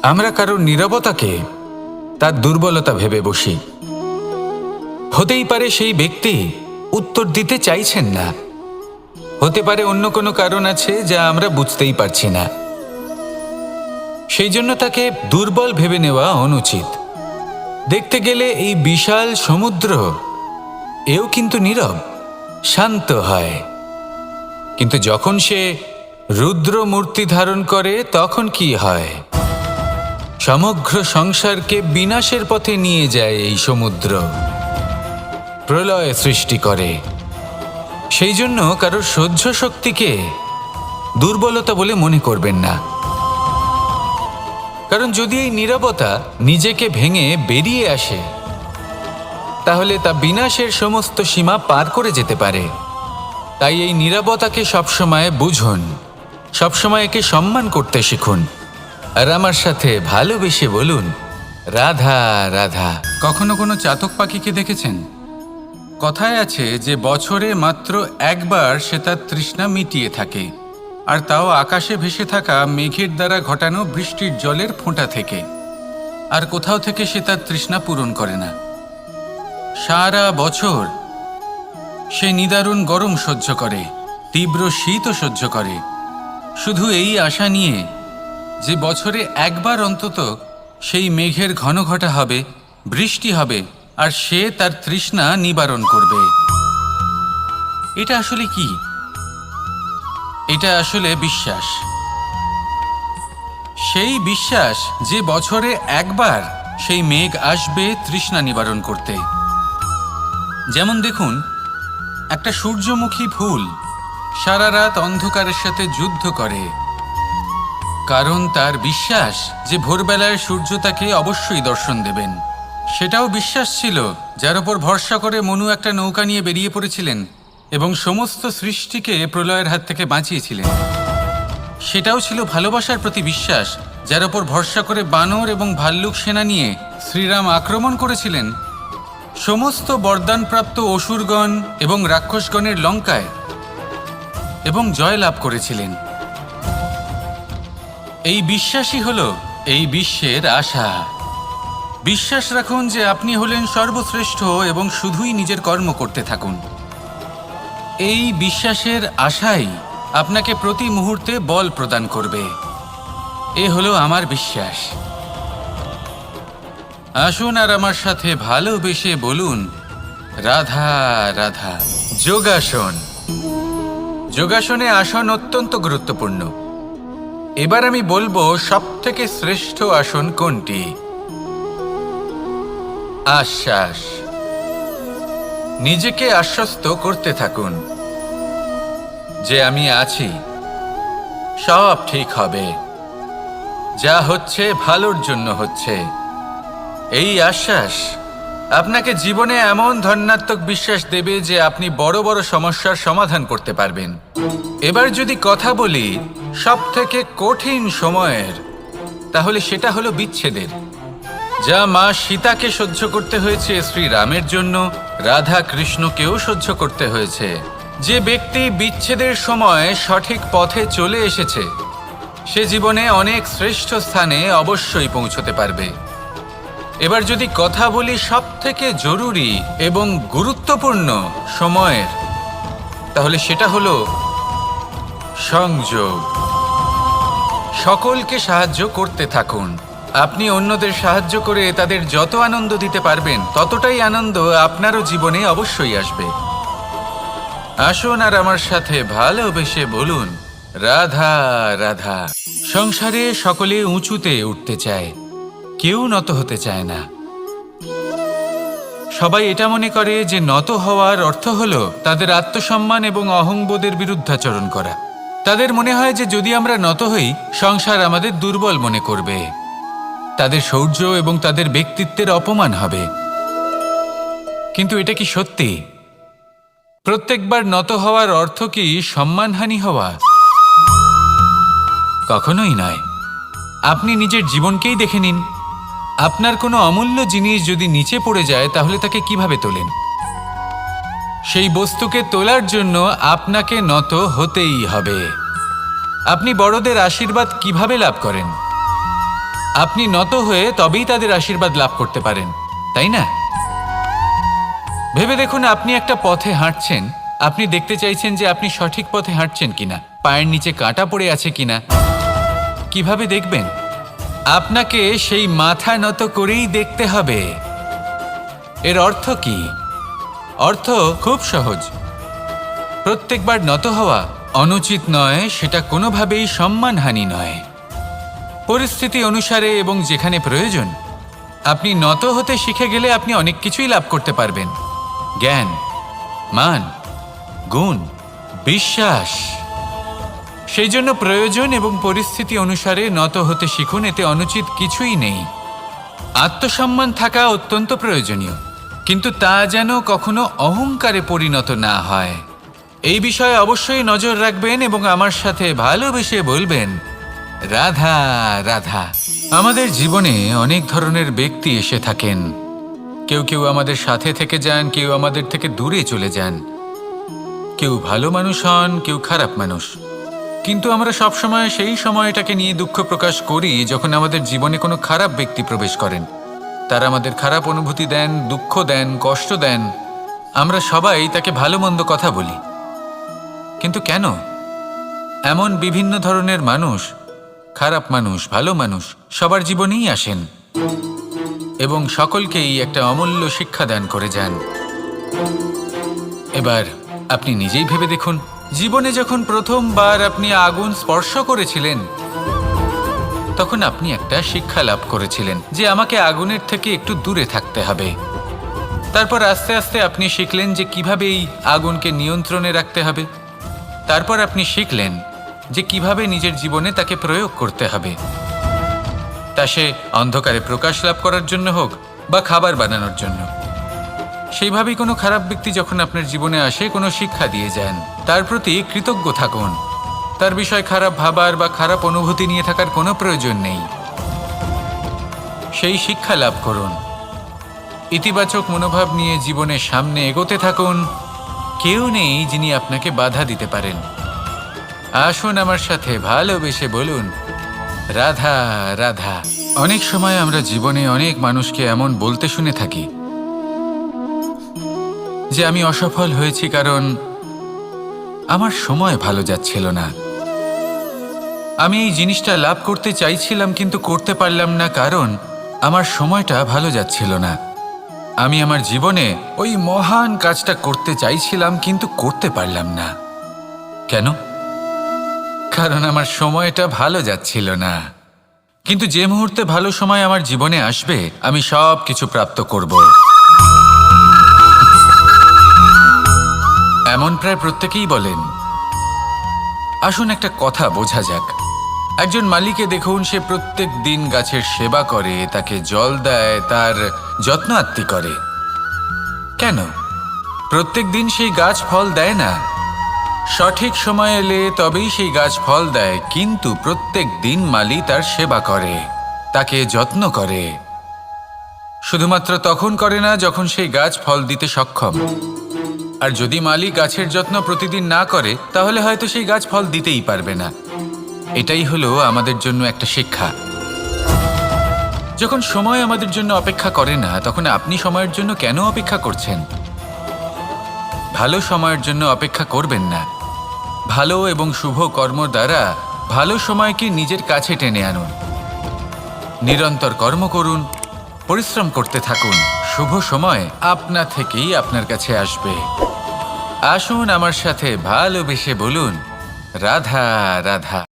আমরা কারোর নীরবতাকে তার দুর্বলতা ভেবে বসি। হতেই পারে সেই ব্যক্তি উত্তর দিতে চাইছেন না, হতে পারে অন্য কোনো কারণ আছে যা আমরা বুঝতেই পারছি না। সেই জন্য তাকে দুর্বল ভেবে নেওয়া অনুচিত। দেখতে গেলে এই বিশাল সমুদ্র এও কিন্তু নীরব, শান্ত হয়। কিন্তু যখন সে রুদ্র মূর্তি ধারণ করে তখন কি হয়? সমগ্র সংসারকে বিনাশের পথে নিয়ে যায় এই সমুদ্র, প্রলয় সৃষ্টি করে। সেই জন্য কারোর সহ্য শক্তিকে দুর্বলতা বলে মনে করবেন না। কারণ যদি এই নীরবতা নিজেকে ভেঙে বেরিয়ে আসে, তাহলে তা বিনাশের সমস্ত সীমা পার করে যেতে পারে। তাই এই নীরবতাকে সবসময় বুঝুন, সবসময় একে সম্মান করতে শিখুন, আর আমার সাথে ভালোবেসে বলুন, রাধা রাধা। কখনো কোনো চাতক পাখিকে দেখেছেন? কথায় আছে যে বছরে মাত্র একবার সে তার তৃষ্ণা মিটিয়ে থাকে, আর তাও আকাশে ভেসে থাকা মেঘের দ্বারা ঘটানো বৃষ্টির জলের ফোঁটা থেকে। আর কোথাও থেকে সে তার তৃষ্ণা পূরণ করে না। সারা বছর সে নিদারুণ গরম সহ্য করে, তীব্র শীতও সহ্য করে, শুধু এই আশা নিয়ে যে বছরে একবার অন্তত সেই মেঘের ঘন ঘটা হবে, বৃষ্টি হবে, আর সে তার তৃষ্ণা নিবারণ করবে। এটা আসলে কি? এটা আসলে বিশ্বাস। সেই বিশ্বাস যে বছরে একবার সেই মেঘ আসবে তৃষ্ণা নিবারণ করতে। যেমন দেখুন, একটা সূর্যমুখী ফুল সারা রাত অন্ধকারের সাথে যুদ্ধ করে, কারণ তার বিশ্বাস যে ভোরবেলায় সূর্য তাকে অবশ্যই দর্শন দেবেন। সেটাও বিশ্বাস ছিল যার উপর ভরসা করে মনু একটা নৌকা নিয়ে বেরিয়ে পড়েছিলেন এবং সমস্ত সৃষ্টিকে প্রলয়ের হাত থেকে বাঁচিয়েছিলেন। সেটাও ছিল ভালোবাসার প্রতি বিশ্বাস, যার উপর ভরসা করে বানর এবং ভাল্লুক সেনা নিয়ে শ্রীরাম আক্রমণ করেছিলেন সমস্ত বরদানপ্রাপ্ত অসুরগণ এবং রাক্ষসগণের লঙ্কায় এবং জয়লাভ করেছিলেন। এই বিশ্বাসই হলো এই বিশ্বের আশা। বিশ্বাস রাখুন যে আপনি হলেন সর্বশ্রেষ্ঠ এবং শুধুই নিজের কর্ম করতে থাকুন। এই বিশ্বাসের আশাই আপনাকে প্রতি মুহূর্তে বল প্রদান করবে। এ হলো আমার বিশ্বাস। আসুন আর আমার সাথে ভালোবেসে বলুন, রাধা রাধা। যোগাসন। যোগাসনে আসন অত্যন্ত গুরুত্বপূর্ণ। এবার আমি বলবো সবথেকে শ্রেষ্ঠ আসন কোনটি। আশ্বাস। নিজেকে আশ্বস্ত করতে থাকুন যে আমি আছি, সব ঠিক হবে, যা হচ্ছে ভালোর জন্য হচ্ছে। এই আশ্বাস আপনাকে জীবনে এমন ধন্যাত্মক বিশ্বাস দেবে যে আপনি বড় বড় সমস্যার সমাধান করতে পারবেন। এবার যদি কথা বলি সবথেকে কঠিন সময়ের, তাহলে সেটা হলো বিচ্ছেদের। যা মা সীতাকে সহ্য করতে হয়েছে শ্রীরামের জন্য, রাধা কৃষ্ণকেও সহ্য করতে হয়েছে। যে ব্যক্তি বিচ্ছেদের সময় সঠিক পথে চলে এসেছে, সে জীবনে অনেক শ্রেষ্ঠ স্থানে অবশ্যই পৌঁছতে পারবে। এবার যদি কথা বলি সবথেকে জরুরি এবং গুরুত্বপূর্ণ সময়ের, তাহলে সেটা হলো সংযোগ। সকলকে সাহায্য করতে থাকুন। আপনি অন্যদের সাহায্য করে তাদের যত আনন্দ দিতে পারবেন, ততটাই আনন্দ আপনারও জীবনে অবশ্যই আসবে। আসুন আর আমার সাথে ভালোবেসে বলুন, রাধা রাধা। সংসারে সকলে উঁচুতে উঠতে চায়, কেউ নত হতে চায় না। সবাই এটা মনে করে যে নত হওয়ার অর্থ হলো তাদের আত্মসম্মান এবং অহংবোধের বিরুদ্ধাচরণ করা। তাদের মনে হয় যে যদি আমরা নত হই, সংসার আমাদের দুর্বল মনে করবে, তাদের শৌর্য এবং তাদের ব্যক্তিত্বের অপমান হবে। কিন্তু এটা কি সত্যি? প্রত্যেকবার নত হওয়ার অর্থ কি সম্মানহানি হওয়া? কখনোই নয়। আপনি নিজের জীবনকেই দেখে নিন। আপনার কোনো অমূল্য জিনিস যদি নিচে পড়ে যায়, তাহলে তাকে কিভাবে তোলেন? সেই বস্তুকে তোলার জন্য আপনাকে নত হতেই হবে। আপনি বড়দের আশীর্বাদ কিভাবে লাভ করেন? আপনি নত হয়ে তবেই তাদের আশীর্বাদ লাভ করতে পারেন, তাই না? ভেবে দেখুন, আপনি একটা পথে হাঁটছেন, আপনি দেখতে চাইছেন যে আপনি সঠিক পথে হাঁটছেন কিনা, পায়ের নিচে কাঁটা পড়ে আছে কিনা। কিভাবে দেখবেন? আপনাকে সেই মাথা নত করেই দেখতে হবে। এর অর্থ কি? অর্থ খুব সহজ। প্রত্যেকবার নত হওয়া অনুচিত নয়, সেটা কোনোভাবেই সম্মানহানি নয়। পরিস্থিতি অনুসারে এবং যেখানে প্রয়োজন আপনি নত হতে শিখে গেলে আপনি অনেক কিছুই লাভ করতে পারবেন। জ্ঞান, মান, গুণ, বিশ্বাস। সেই জন্য প্রয়োজন এবং পরিস্থিতি অনুসারে নত হতে শিখুন, এতে অনুচিত কিছুই নেই। আত্মসম্মান থাকা অত্যন্ত প্রয়োজনীয়, কিন্তু তা যেন কখনো অহংকারে পরিণত না হয়। এই বিষয়ে অবশ্যই নজর রাখবেন এবং আমার সাথে ভালোবেসে বলবেন, রাধা রাধা। আমাদের জীবনে অনেক ধরনের ব্যক্তি এসে থাকেন। কেউ কেউ আমাদের সাথে থেকে যান, কেউ আমাদের থেকে দূরে চলে যান। কেউ ভালো মানুষ হন, কেউ খারাপ মানুষ। কিন্তু আমরা সবসময় সেই সময়টাকে নিয়ে দুঃখ প্রকাশ করি যখন আমাদের জীবনে কোনো খারাপ ব্যক্তি প্রবেশ করেন। তারা আমাদের খারাপ অনুভূতি দেন, দুঃখ দেন, কষ্ট দেন। আমরা সবাই তাকে ভালো মন্দ কথা বলি। কিন্তু কেন? এমন বিভিন্ন ধরনের মানুষ, খারাপ মানুষ, ভালো মানুষ সবার জীবনেই আসেন এবং সকলকেই একটা অমূল্য শিক্ষা দান করে যান। এবার আপনি নিজেই ভেবে দেখুন, জীবনে যখন প্রথমবার আপনি আগুন স্পর্শ করেছিলেন তখন আপনি একটা শিক্ষা লাভ করেছিলেন যে আমাকে আগুনের থেকে একটু দূরে থাকতে হবে। তারপর আস্তে আস্তে আপনি শিখলেন যে কিভাবে এই আগুনকে নিয়ন্ত্রণে রাখতে হবে। তারপর আপনি শিখলেন যে কিভাবে নিজের জীবনে তাকে প্রয়োগ করতে হবে, তা সে অন্ধকারে প্রকাশ লাভ করার জন্য হোক বা খাবার বানানোর জন্য। সেইভাবেই কোনো খারাপ ব্যক্তি যখন আপনার জীবনে আসে কোনো শিক্ষা দিয়ে যান, তার প্রতি কৃতজ্ঞ থাকুন। তার বিষয় খারাপ ভাবার বা খারাপ অনুভূতি নিয়ে থাকার কোনো প্রয়োজন নেই। সেই শিক্ষা লাভ করুন, ইতিবাচক মনোভাব নিয়ে জীবনের সামনে এগোতে থাকুন। কেউ নেই যিনি আপনাকে বাধা দিতে পারেন। আসুন আমার সাথে ভালোবেসে বলুন, রাধা রাধা। অনেক সময় আমরা জীবনে অনেক মানুষকে এমন বলতে শুনে থাকি যে আমি অসফল হয়েছি কারণ আমার সময় ভালো যাচ্ছিল না। আমি এই জিনিসটা লাভ করতে চাইছিলাম কিন্তু করতে পারলাম না কারণ আমার সময়টা ভালো যাচ্ছিল না। আমি আমার জীবনে ওই মহান কাজটা করতে চাইছিলাম কিন্তু করতে পারলাম না। কেন? কারণ আমার সময়টা ভালো যাচ্ছিল না। কিন্তু যে মুহূর্তে ভালো সময় আমার জীবনে আসবে আমি সব কিছু প্রাপ্ত করব। এমন প্রায় প্রত্যেকেই বলেন। আসুন একটা কথা বোঝা যাক। একজন মালিকে দেখুন, সে প্রত্যেক দিন গাছের সেবা করে, তাকে জল দেয়, তার যত্ন আত্তি করে। কেন? প্রত্যেক দিন সেই গাছ ফল দেয় না। সঠিক সময় এলে তবেই সেই গাছ ফল দেয়, কিন্তু প্রত্যেক দিন মালি তার সেবা করে, তাকে যত্ন করে। শুধুমাত্র তখন করে না যখন সেই গাছ ফল দিতে সক্ষম। আর যদি মালি গাছের যত্ন প্রতিদিন না করে তাহলে হয়তো সেই গাছ ফল দিতেই পারবে না। এটাই হলো আমাদের জন্য একটা শিক্ষা। যখন সময় আমাদের জন্য অপেক্ষা করে না তখন আপনি সময়ের জন্য কেন অপেক্ষা করছেন? ভালো সময়ের জন্য অপেক্ষা করবেন না। ভালো এবং শুভ কর্ম দ্বারা ভালো সময়কে নিজের কাছে টেনে আনুন। নিরন্তর কর্ম করুন, পরিশ্রম করতে থাকুন। শুভ সময় আপনা থেকেই আপনার কাছে আসবে। আসুন আমার সাথে ভালোবেসে বলুন, রাধা রাধা।